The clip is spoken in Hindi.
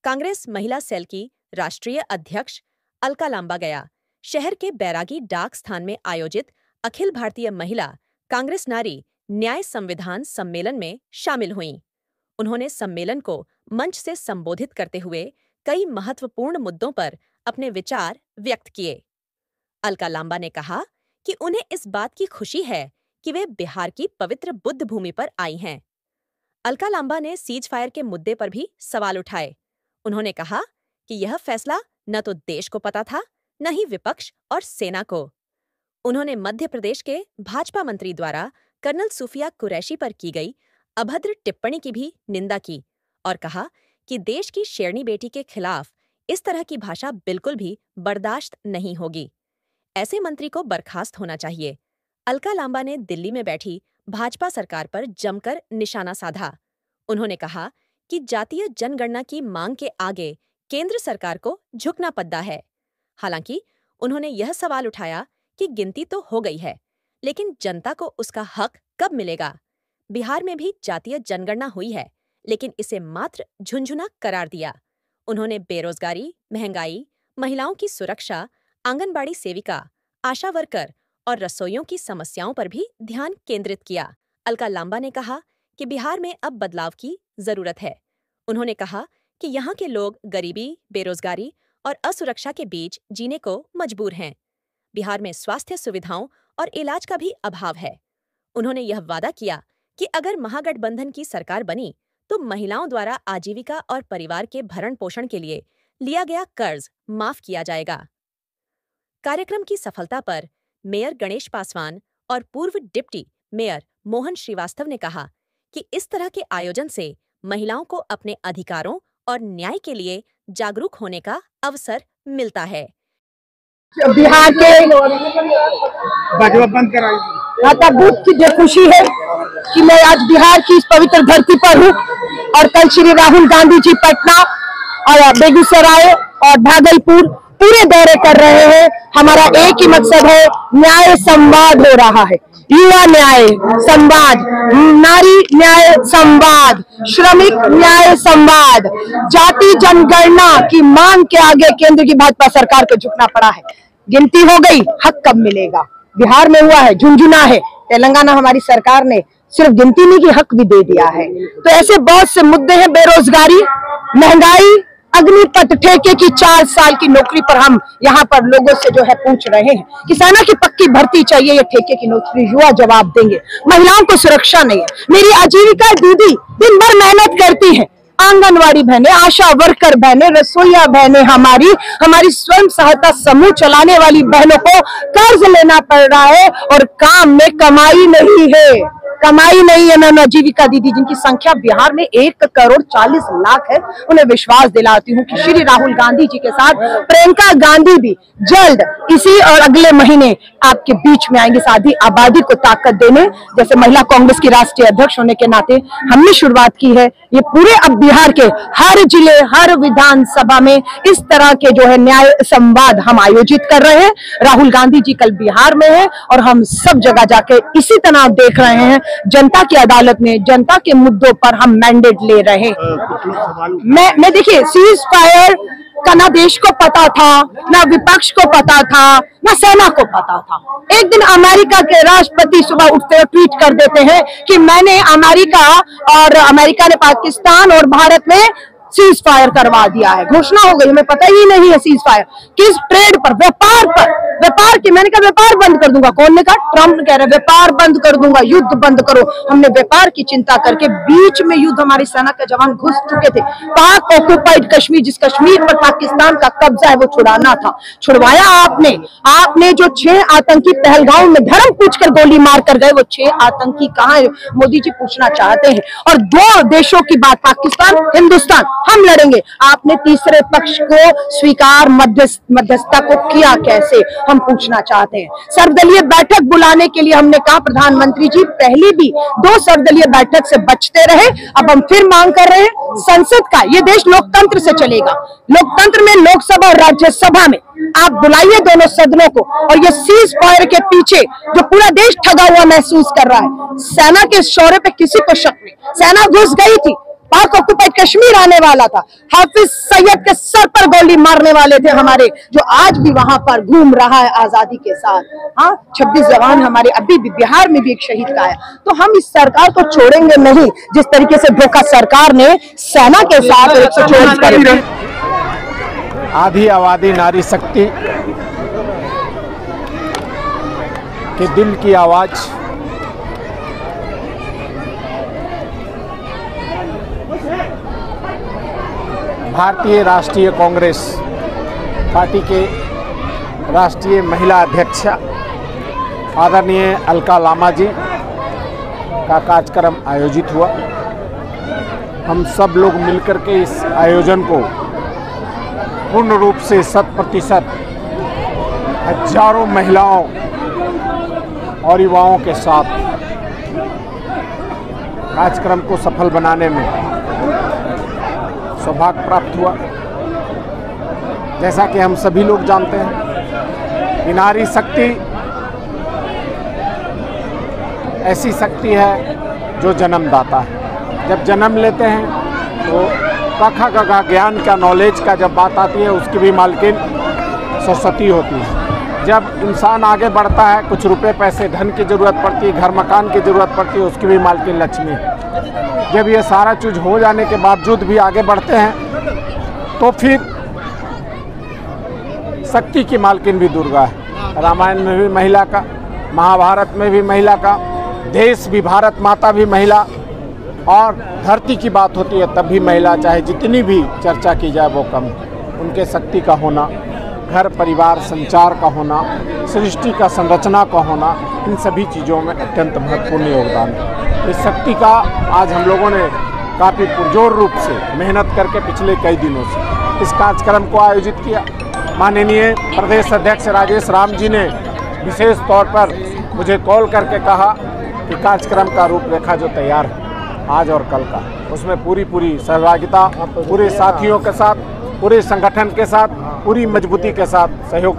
कांग्रेस महिला सेल की राष्ट्रीय अध्यक्ष अलका लांबा गया शहर के बैरागी डाक स्थान में आयोजित अखिल भारतीय महिला कांग्रेस नारी न्याय संविधान सम्मेलन में शामिल हुईं। उन्होंने सम्मेलन को मंच से संबोधित करते हुए कई महत्वपूर्ण मुद्दों पर अपने विचार व्यक्त किए। अलका लांबा ने कहा कि उन्हें इस बात की खुशी है कि वे बिहार की पवित्र बुद्ध भूमि पर आई हैं। अलका लांबा ने सीज फायर के मुद्दे पर भी सवाल उठाए। उन्होंने कहा कि यह फैसला न तो देश को पता था, न ही विपक्ष और सेना को। उन्होंने मध्य प्रदेश के भाजपा मंत्री द्वारा कर्नल सूफिया कुरैशी पर की गई अभद्र टिप्पणी की भी निंदा की और कहा कि देश की शेरनी बेटी के खिलाफ इस तरह की भाषा बिल्कुल भी बर्दाश्त नहीं होगी। ऐसे मंत्री को बर्खास्त होना चाहिए। अलका लांबा ने दिल्ली में बैठी भाजपा सरकार पर जमकर निशाना साधा। उन्होंने कहा कि जातीय जनगणना की मांग के आगे केंद्र सरकार को झुकना पड़ता है। हालांकि उन्होंने यह सवाल उठाया कि गिनती तो हो गई है, लेकिन जनता को उसका हक कब मिलेगा। बिहार में भी जातीय जनगणना हुई है, लेकिन इसे मात्र झुंझुना करार दिया। उन्होंने बेरोजगारी, महंगाई, महिलाओं की सुरक्षा, आंगनबाड़ी सेविका, आशा वर्कर और रसोइयों की समस्याओं पर भी ध्यान केंद्रित किया। अलका लांबा ने कहा कि बिहार में अब बदलाव की जरूरत है। उन्होंने कहा कि यहाँ के लोग गरीबी, बेरोजगारी और असुरक्षा के बीच जीने को मजबूर हैं। बिहार में स्वास्थ्य सुविधाओं और इलाज का भी अभाव है। उन्होंने यह वादा किया कि अगर महागठबंधन की सरकार बनी तो महिलाओं द्वारा आजीविका और परिवार के भरण पोषण के लिए लिया गया कर्ज माफ किया जाएगा। कार्यक्रम की सफलता पर मेयर गणेश पासवान और पूर्व डिप्टी मेयर मोहन श्रीवास्तव ने कहा कि इस तरह के आयोजन से महिलाओं को अपने अधिकारों और न्याय के लिए जागरूक होने का अवसर मिलता है। बिहार के बुद्ध की जो खुशी है कि मैं आज बिहार की इस पवित्र धरती पर हूँ और कल श्री राहुल गांधी जी पटना और बेगूसराय और भागलपुर पूरे दौरे कर रहे हैं। हमारा एक ही मकसद है, न्याय संवाद हो रहा है। युवा न्याय संवाद, नारी न्याय संवाद, श्रमिक न्याय संवाद, जाति जनगणना की मांग के आगे केंद्र की भाजपा सरकार को झुकना पड़ा है। गिनती हो गई, हक कब मिलेगा। बिहार में हुआ है, झुंझुना है। तेलंगाना हमारी सरकार ने सिर्फ गिनती नहीं की, हक भी दे दिया है। तो ऐसे बहुत से मुद्दे हैं, बेरोजगारी, महंगाई, अग्निपथ ठेके की 4 साल की नौकरी पर हम यहाँ पर लोगों से जो है पूछ रहे हैं कि सेना की पक्की भर्ती चाहिए या ठेके की नौकरी। युवा जवाब देंगे। महिलाओं को सुरक्षा नहीं है। मेरी आजीविका दीदी दिन भर मेहनत करती है। आंगनवाड़ी बहनें, आशा वर्कर बहनें, रसोइया बहनें, हमारी स्वयं सहायता समूह चलाने वाली बहनों को कर्ज लेना पड़ रहा है और काम में कमाई नहीं है। मैं आजीविका दीदी जिनकी संख्या बिहार में 1,40,00,000 है, उन्हें विश्वास दिलाती हूँ कि श्री राहुल गांधी जी के साथ प्रियंका गांधी भी जल्द इसी और अगले महीने आपके बीच में आएंगे, साधी आबादी को ताकत देने। जैसे महिला कांग्रेस की राष्ट्रीय अध्यक्ष होने के नाते हमने शुरुआत की है। ये पूरे अब बिहार के हर जिले, हर विधानसभा में इस तरह के जो है न्याय संवाद हम आयोजित कर रहे हैं। राहुल गांधी जी कल बिहार में है और हम सब जगह जाके इसी तरह देख रहे हैं। जनता की अदालत में जनता के मुद्दों पर हम मैंडेट ले रहे हैं। मैं देखिए, सीज फायर का ना देश को पता था, ना विपक्ष को पता था, ना सेना को पता था। एक दिन अमेरिका के राष्ट्रपति सुबह उठते हुए ट्वीट कर देते हैं कि मैंने अमेरिका ने पाकिस्तान और भारत में सीज फायर करवा दिया है। घोषणा हो गई, हमें पता ही नहीं है सीज फायर किस ट्रेड पर, व्यापार की। मैंने कहा व्यापार बंद कर दूंगा। कौन ने कहा? ट्रंप कह रहे व्यापार बंद कर दूंगा, युद्ध बंद करो। हमने व्यापार की चिंता करके बीच में युद्ध, हमारी सेना के जवान घुस चुके थे। पाक ऑक्युपाइड कश्मीर, जिस कश्मीर पर पाकिस्तान का कब्जा है, वो छुड़ाना था। छुड़वाया आपने जो 6 आतंकी पहलगाम में धर्म पूछकर गोली मार कर गए, वो 6 आतंकी कहाँ है? मोदी जी पूछना चाहते हैं। और 2 देशों की बात, पाकिस्तान, हिंदुस्तान, हम लड़ेंगे। आपने तीसरे पक्ष को स्वीकार, मध्यस्थता को किया कैसे, हम पूछना चाहते हैं। सर्वदलीय बैठक बुलाने के लिए हमने कहा प्रधानमंत्री जी पहले भी 2 सर्वदलीय बैठक से बचते रहे, अब हम फिर मांग कर रहे हैं संसद का। ये देश लोकतंत्र से चलेगा। लोकतंत्र में लोकसभा और राज्यसभा में आप बुलाइए दोनों सदनों को। और ये सीज फायर के पीछे जो पूरा देश ठगा हुआ महसूस कर रहा है, सेना के शौर्य पे किसी को शक नहीं। सेना घुस गई थी, पाक ऑक्युपाइड कश्मीर आने वाला था, हाफिज सैयद के सर पर गोली मारने वाले थे हमारे, जो आज भी वहां पर घूम रहा है आजादी के साथ। हाँ, 26 जवान हमारे अभी भी बिहार में भी एक शहीद का है। तो हम इस सरकार को छोड़ेंगे नहीं, जिस तरीके से धोखा सरकार ने सेना के साथ 124 आधी आबादी नारी शक्ति के दिल की आवाज भारतीय राष्ट्रीय कांग्रेस पार्टी के राष्ट्रीय महिला अध्यक्ष आदरणीय अलका लांबा जी का कार्यक्रम आयोजित हुआ। हम सब लोग मिलकर के इस आयोजन को पूर्ण रूप से 100% हजारों महिलाओं और युवाओं के साथ कार्यक्रम को सफल बनाने में सौभाग्य प्राप्त हुआ। जैसा कि हम सभी लोग जानते हैं कि नारी शक्ति ऐसी शक्ति है जो जन्मदाता है। जब जन्म लेते हैं तो कखा गगा ज्ञान का, नॉलेज का जब बात आती है, उसकी भी मालकिन सरस्वती होती है। जब इंसान आगे बढ़ता है, कुछ रुपए पैसे धन की ज़रूरत पड़ती है, घर मकान की ज़रूरत पड़ती है, उसकी भी मालकिन लक्ष्मी है। जब ये सारा चीज़ हो जाने के बावजूद भी आगे बढ़ते हैं तो फिर शक्ति की मालकिन भी दुर्गा है। रामायण में भी महिला का, महाभारत में भी महिला का, देश भी, भारत माता भी महिला, और धरती की बात होती है तब भी महिला, चाहे जितनी भी चर्चा की जाए वो कम। उनके शक्ति का होना, घर परिवार संचार का होना, सृष्टि का संरचना का होना, इन सभी चीज़ों में अत्यंत महत्वपूर्ण योगदान है। इस शक्ति का आज हम लोगों ने काफ़ी पुरजोर रूप से मेहनत करके पिछले कई दिनों से इस कार्यक्रम को आयोजित किया। माननीय प्रदेश अध्यक्ष राजेश राम जी ने विशेष तौर पर मुझे कॉल करके कहा कि कार्यक्रम का रूपरेखा जो तैयार है आज और कल का, उसमें पूरी सहभागिता पूरे साथियों के साथ, पूरे संगठन के साथ, पूरी मजबूती के साथ सहयोग